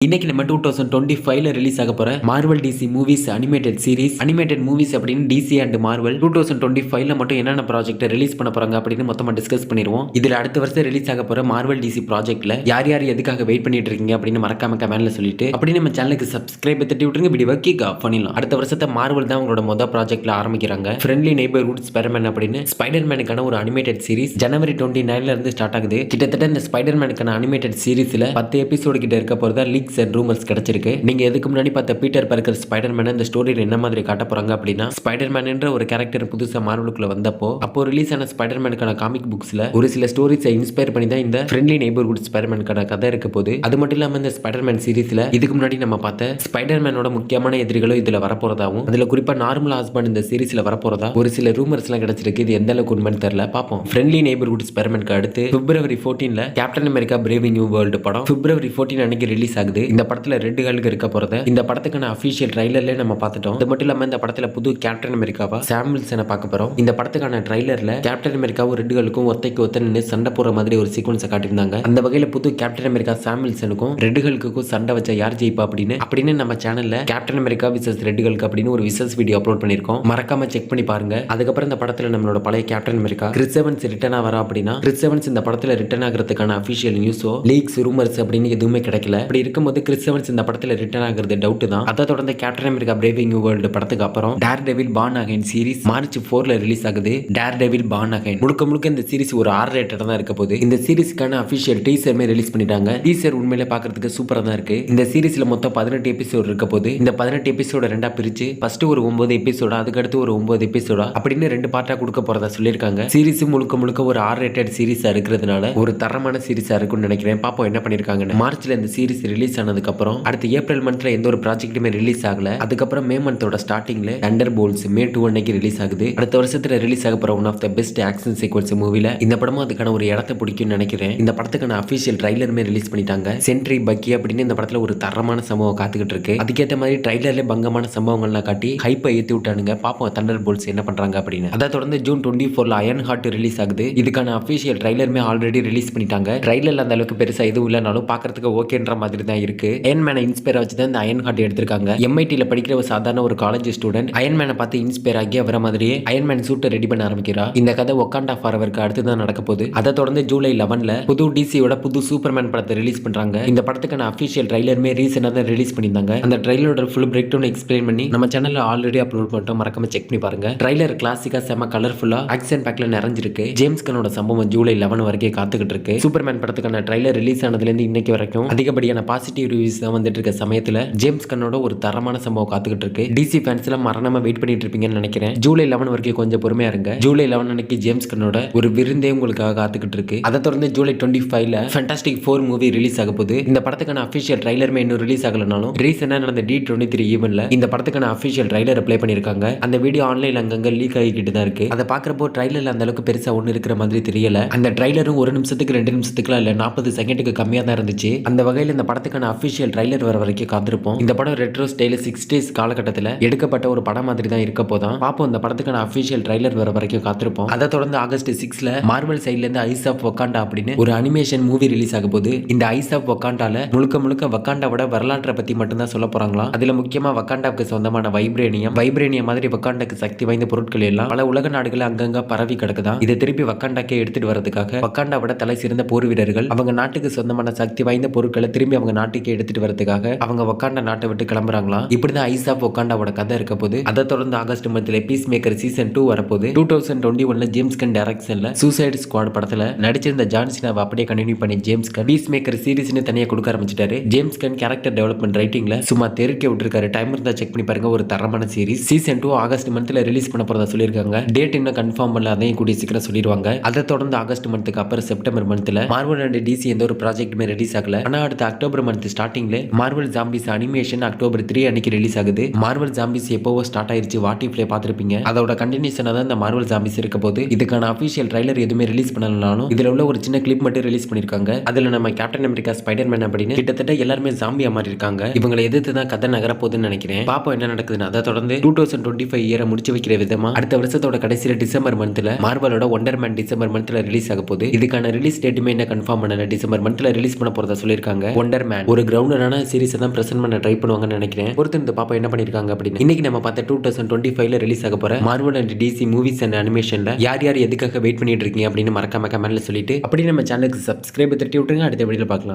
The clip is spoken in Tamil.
இன்னைக்கு நம்ம 2025ல ரிலீஸ் ஆக போற Marvel DC movies animated movies அப்படின்னு டிசி அண்ட் மார்வல் 2025ல மட்டும் என்னென்ன ப்ராஜெக்ட் ரிலீஸ் பண்ண போறாங்க அப்படின்னு மொத்தமா டிஸ்கஸ் பண்ணிடுவோம். இதுல அடுத்த வருஷம் ரிலீஸ் ஆக போற மார்வல் டிசி ப்ராஜெக்ட்ல யார் யார் எதுக்காக வெயிட் பண்ணிட்டு இருக்கீங்க அப்படின்னு மறக்காம கமெண்ட்ல சொல்லிட்டு அப்படி நம்ம சேனலுக்கு சப்ஸ்கிரைப் தட்டி விட்டுருங்க. வீடியோ கிக் ஆஃப் பண்ணிடலாம். அடுத்த வருஷத்தை மார்வல் தான் உங்களோட மொதல் ப்ராஜெக்ட்ல ஆரம்பிக்கிறாங்க. ஃப்ரெண்ட்லி நெய்பர்ஹுட் ஸ்பைடர்மேன் அப்படின்னு ஸ்பைடர்மேனுக்கான ஒரு அனிமேட்டட் சீரிஸ் ஜனவரி 29ல இருந்து ஸ்டார்ட் ஆகுது. கிட்டத்தட்ட இந்த ஸ்பைடர்மேனுக்கான அனிமேட்டட் சீரிஸ்ல 10 எபிசோடு கிட்ட இருக்க போறதா லீக்ஸ் அண்ட் ரூமர்ஸ் கிடைச்சிருக்கு. நீங்க எதுக்கு முன்னாடி பார்த்த பீட்டர் பார்க்கர் ஸ்பைடர்மேன் இந்த ஸ்டோரியில என்ன மாதிரி காட்ட போறாங்க அப்படின்னா, ஸ்பைடர்மேன் என்ற ஒரு கேரக்டர் புதுசா மார்வலுக்குள்ள வந்தப்போ அப்போ ரிலீஸ் ஆன ஸ்பைடர்மேனுக்கான காமிக் புக்ஸ்ல ஒரு சில ஸ்டோரிஸை இன்ஸ்பயர் பண்ணி தான் இந்த ஃப்ரெண்ட்லி நெய்பர்ஹுட் ஸ்பைடர்மேனுக்கான கதை இருக்க போது. அது மட்டும் இல்லாம இந்த ஸ்பைடர்மேன் சீரிஸ்ல இதுக்கு முன்னாடி நம்ம பார்த்த ஸ்பைடர்மேனோட முக்கியமான எதிரிகளும் இதுல வரப்போறதாவும், அதுல குறிப்பா நார்மல் ஹஸ்பண்ட் இந்த சீரிஸ்ல வரப்போறதா ஒரு சில ரூமர்ஸ் எல்லாம் கிடைச்சிருக்கு. இது எந்த அளவுக்கு உண்மைன்னு தெரியல, பாப்போம். ஃப்ரெண்ட்லி நெய்பர்ஹுட் ஸ்பைடர்மேனுக்கு அடுத்து பிப்ரவரி 14ல captain America brave new world படம் பிப்ரவரி 14 அன்னைக்கு ரிலீஸ் ஆகுது. இந்த படத்துல ரெட் ஹல்க் இருக்க போறத இந்த படத்துக்கான அபிஷியல் ட்ரைலர்ல நம்ம பார்த்துட்டோம். அது மட்டும் இல்லாம இந்த படத்துல புது கேப்டன் அமெரிக்காவா சாம் வில்சனை பார்க்க போறோம். இந்த படத்துக்கான ட்ரைலர்ல கேப்டன் அமெரிக்காவும் ரெட் ஹல்க்கும் ஒத்தைக்கு ஒத்த நின்று சண்டை போற மாதிரி ஒரு சீக்வன்ஸை காட்டியிருந்தாங்க. அந்த வகையில புது கேப்டன் அமெரிக்கா சாம் வில்சனுக்கும் ரெட் ஹல்க்குக்கும் சண்டை வச்சா யார் ஜெயிப்பா அப்படின்னு நம்ம சேனல்ல Captain America versus Red Hulk அப்படின்னு ஒரு விசஸ் வீடியோ அப்லோட் பண்ணிருக்கோம். மறக்காம செக் பண்ணி பாருங்க. அதுக்கப்புறம் இந்த படத்துல நம்மளோட பழைய captain America Chris Evans return ஆவரா அப்படின்னா, கிறிஸ் எவன்ஸ் இந்த படத்துல ரிட்டர்ன் ஆகிறதுக்கான அபிஷியல் நியூஸோ லீக்ஸ் ரூமர்ஸ் அப்படின்னு எதுவுமே கிடைக்கல. அப்படி இருக்கும்போது கிறிஸ் எவன்ஸ் இந்த படத்துல ரிட்டர்ன் ஆகிறது டவுட் தான். அதை தொடர்ந்து captain America brave new world படத்துக்கு அப்புறம் daredevil born again series March 4ல ரிலீஸ் ஆகுது. டேர் டெவில் பார்ன் அகைன் முழுக்க இந்த சீரிஸ் ஒரு R ரேட்டட் தான் இருக்க போகுது. இந்த சீரிஸ்க்கான அபிஷியல் டீசருமே ரிலீஸ் பண்ணிட்டாங்க. டீசர் உண்மையிலே பார்க்கிறதுக்கு சூப்பரா தான் இருக்கு. இந்த சீரிஸ்ல மொத்தம் 18 எபிசோடு இருக்க போது. இந்த 18 எபிசோட ரெண்டா பிரிச்சு ஃபர்ஸ்ட் ஒரு 9 எபிசோடா, அதுக்கு அடுத்து ஒரு 9 எபிசோடா அப்படின்னு 2 பார்ட்டா கொடுக்க போறதா சொல்லியிருக்காங்க. சீரிஸ் முழுக்க ஒரு R ரேட்டட் சீரிஸா இருக்கிறதுனால ஒரு தரமான சீரிஸா இருக்கும்னு நினைக்கிறேன். பாப்போம் என்ன பண்ணிருக்காங்க. மார்ச்ல இந்த சீரிஸ் ரிலீஸ் ஆனதுக்கு அப்புறம் அடுத்து ஏப்ரல் மந்த்ல எந்த ஒரு ப்ராஜெக்ட்டுமே ரிலீஸ் ஆகல. அதுக்கப்புறம் மே மந்தோட ஸ்டார்டிங்ல தண்டர் போல்ட்ஸ் மே 2 அன்னைக்கு ரிலீஸ் ஆகுது. அடுத்த வருஷத்துல ரிலீஸ் ஆக போற one of the best action sequence மூவில இந்த படமும் அதுக்கான ஒரு இடத்தை பிடிக்கும்னு நினைக்கிறேன். இந்த படத்துக்கான அபிஷியல் ட்ரைலருமே ரிலீஸ் பண்ணிட்டாங்க. சென்ட்ரி பக்கி அப்படின்னு இந்த படத்துல ஒரு தரமான சம்பவம் காத்துக்கிட்டு இருக்கு. அதுக்கேற்ற மாதிரி ட்ரைலர்ல பங்கமான சம்பவங்கள்லாம் காட்டி ஹைப்பை ஏத்தி விட்டானுங்க. பாப்போம் தண்டர் போல்ட்ஸ் என்ன பண்றாங்க அப்படின்னு. அதை தொடர்ந்து ஜூன் 24ல அயன் ஹார்ட் ரிலீஸ் ஆகுது. இதுக்கான அபிஷியல் ட்ரைலருமே ஆல்ரெடி ரிலீஸ் பண்ணிட்டாங்க. ட்ரைலர்ல அந்த அளவுக்கு பெருசா எதுவும் இல்லைனாலும் பாக்குறதுக்கு ஓகேன்ற மாதிரி தான் இருக்கு. அயன்மேனை இன்ஸ்பயர் வச்சு தான் இந்த அயன் ஹார்ட் எடுத்திருக்காங்க. MITல படிக்கிற ஒரு சாதாரண ஒரு காலேஜ் ஸ்டூடெண்ட் அயன்மேனை பார்த்து இன்ஸ்பயர் ஆகி அவர மாதிரியே அயன்மேன் சூட்டை ரெடி பண்ண ஆரம்பிக்கிறா. இந்த கதை ஒக்காண்டா ஃபாரவருக்கு அடுத்து தான் நடக்க போகுது. அதை தொடர்ந்து ஜூலை 11ல புது டிசியோட புது சூப்பர்மேன் படத்தை ரிலீஸ் பண்றாங்க. இந்த படத்துக்கான அபிஷியல் ட்ரைலருமே ரீசெண்டா தான் ரிலீஸ் பண்ணியிருந்தாங்க. அந்த ட்ரைலரோட ஃபுல் பிரேக் டவுன் எக்ஸ்பிளைன் பண்ணி நம்ம சேனல்ல ஆல்ரெடி அப்லோட் பண்ணிட்டோம். மறக்காம செக் பண்ணி பாருங்க. ட்ரைலர் கிளாசிக்கா செம கலர்ஃபுல்லா ஆக்ஷன் பேக்ல நிறைஞ்சிருக்கு. ஜேம்ஸ் கன்னோட சம்பவம் ஜூலை 11 வரைக்கும் காத்துக்கிட்டு இருக்கு. சூப்பர்மேன் படத்துக்கான ட்ரைலர் ரிலீஸ் ஆனதுல இருந்து இன்னைக்கு வரைக்கும் அதிகப்படியான பாசிட்டிவ் ரிவ்யூஸ் தான் வந்துட்டு இருக்க சமயத்துல ஜேம்ஸ் கன்னோட ஒரு தரமான சம்பவம் காத்துக்கிட்டு இருக்கு. டிசி ஃபேன்ஸ் எல்லாம் மரணமா வெயிட் பண்ணிட்டு இருப்பீங்கன்னு நினைக்கிறேன். ஜூலை 11 வரைக்கும் கொஞ்சம் பொறுமையா இருங்க. ஜூலை 11 அன்னைக்கு ஜேம்ஸ் கன்னோட ஒரு விருந்தே உங்களுக்காக காத்துக்கிட்டு இருக்கு. அதை தொடர்ந்து ஜூலை 25ல ஃபேண்டாஸ்டிக் 4 மூவி ரிலீஸ் ஆக போகுது. இந்த படத்துக்கான அபிஷியல் ட்ரைலருமே இன்னும் ரிலீஸ் ஆகலனாலும் ரீசெண்டா நடந்த D23 ஈவென்ட்ல இந்த படத்துக்கான அபிஷியல் ட்ரைலர் ப்ளே பண்ணிருக்காங்க. அந்த வீடியோ ஆன்லைன்ல அங்கங்க லீக் ஆகிக்கிட்டு தான் இருக்கு. அதை பாக்குறப்போ ட்ரைலர்ல அந்த அளவுக்கு பெருசா ஒண்ணு இருக்கிற மாதிரி தெரியல. அந்த ட்ரைலரும் 1 நிமிஷத்துக்கு 2 நிமிஷத்துக்குலாம் இல்ல 40 செகண்டுக்கு கம்மியா தான் இருந்துச்சு. அந்த வகையில் இந்த படத்துக்கான அபிஷியல் ட்ரைலர் வர வரைக்கும் காத்திருப்போம். இந்த படம் ரெட்ரோ ஸ்டைல் 60s காலகட்டத்தில் எடுக்கப்பட்ட ஒரு படம் மாதிரி தான் இருக்க போதான். பாப்போம் இந்த படத்துக்கான அபிஷியல் ட்ரைலர் வர வரைக்கும் காத்திருப்போம். அதை தொடர்ந்து ஆகஸ்ட் 6ல மார்வல் சைட்ல இருந்து ஐஸ் ஆஃப் வக்காண்டா அப்படின்னு ஒரு அனிமேஷன் மூவி ரிலீஸ் ஆக போகுது. இந்த ஐஸ் ஆஃப் வக்காண்டால முழுக்க வக்காண்டாவோட வரலாற்றை பத்தி மட்டும் தான் சொல்ல போறாங்களா. அதுல முக்கியமா வக்காண்டாவுக்கு சொந்தமான வைப்ரேனியம் மாதிரி வக்காண்டாக்கு சக்தி வாய்ந்த பொருட்கள் எல்லாம் பல உலக நாடுகள் அங்கங்க பரவி கிடக்குதான். இதை திருப்பி வக்காண்டாக்கே எடுத்துட்டு வரதுக்காக வக்காண்டாவோட தலை சிறந்த போர் வீரர்கள் அவங்க நாட்டுக்கு சொந்தமான சக்தி வாய்ந்த பொருட்களை திரும்பி அவங்க நாட்டுக்கு எடுத்துட்டு வரதுக்காக அவங்க வக்காண்டா நாட்டை விட்டு கிளம்புறாங்களா. இப்படிதான் ஐஸ் ஆஃப் வக்காண்டாவோட கதை இருக்க போது. அதை தொடர்ந்து ஆகஸ்ட் மந்த்ல பீஸ் மேக்கர் சீசன் 2 வரப்போகுது. 2021ல ஜேம்ஸ் கன் டைரக்ஷன்ல சூசைட் ஸ்குவாட் படத்துல நடிச்சிருந்த ஜான் சீனாவை அப்படியே கண்டினியூ பண்ணி ஜேம்ஸ் கன் பீஸ் மேக்கர் சீரிஸ்னு தனியா கொடுக்க ஆரம்பிச்சிட்டாரு. ஜேம்ஸ் கன் கேரக்டர் டெவலப்மெண்ட் ரைட்டிங்ல சும்மா தெருக்க விட்டுருக்காரு. டைம் இருந்தா செக் பண்ணி பாருங்க. ஒரு தரமான சீரிஸ். சீசன் 2 ஆகஸ்ட் மந்த்ல ரிலீஸ் பண்ண போறதா சொல்லியிருக்காங்க. டேட் இன்னும் கன்ஃபார்ம் பண்ணல, அதையும் கூடிய சீக்கிரம் சொல்லிடுவாங்க. அதை தொடர்ந்து ஆகஸ்ட் மந்த்துக்கு அப்புறம் செப்டம்பர் மந்த்ல மார்வல் அண்ட் டிசி எந்த ஒரு ப்ராஜெக்ட்டுமே ரிலீஸ் ஆகல. ஆனா அடுத்த அக்டோபர் மந்த் ஸ்டார்டிங்ல மார்வல் ஜாம்பிஸ் அனிமேஷன் அக்டோபர் 3 அன்னைக்கு ரிலீஸ் ஆகுது. மார்வல் ஜாம்பிஸ் எப்போவோ ஸ்டார்ட் ஆயிருச்சு. வாட் இஃப்ல பார்த்திருப்பீங்க. அதோட கண்டினியூஷனா தான் இந்த மார்வல் ஜாம்பிஸ் இருக்க போது. இதுக்கான அபிஷியல் ட்ரைலர் எதுவுமே ரிலீஸ் பண்ணலனாலும் இதுல உள்ள ஒரு சின்ன கிளிப் மட்டும் ரிலீஸ் பண்ணிருக்காங்க. அதுல நம்ம கேப்டன் அமெரிக்கா ஸ்பைடர்மேன் அப்படின்னு கிட்டத்தட்ட எல்லாருமே ஜாம்பியா மாறி இருக்காங்க. இவங்களை எதிர்த்து தான் கதை நகர போகுதுன்னு நினைக்கிறேன். பாப்போம் என்ன நடக்குதுன்னு. அதை தொடர்ந்து 2025 இயரை முடிச்சு வைக்கிற விதமா அடுத்த வருஷத்தோட கடைசியில டிசம்பர் மந்த்ல மார்வலோட ஒண்டர்மேன் டிசம்பர் மந்த்ல ரிலீஸ் ஆக போகுது. இதுக்கான ரிலீஸ் டேட்டுமே என்ன கன்ஃபார்ம் பண்ணல. டிசம்பர் மந்த்ல ரிலீஸ் பண்ண போறதா சொல்லியிருக்காங்க. ஒண்டர்மேன் ஒரு கிரவுண்டடான சீரிஸை தான் பிரசன்ட் பண்ண ட்ரை பண்ணுவாங்கன்னு நினைக்கிறேன். பொறுத்து இந்த பாப்பா என்ன பண்ணிருக்காங்க அப்படின்னு. இன்னைக்கு நம்ம பார்த்த 2025ல ரிலீஸ் ஆக போற Marvel and DC movies and அனிமேஷன்ல யார் யார் எதுக்காக வெயிட் பண்ணிட்டு இருக்கீங்க அப்படின்னு மறக்காம கமெண்ட்ல சொல்லிட்டு அப்படி நம்ம சேனலுக்கு சப்ஸ்கிரைப் தட்டி விட்டுருங்க. அடுத்த வீடியோல பார்க்கலாம்.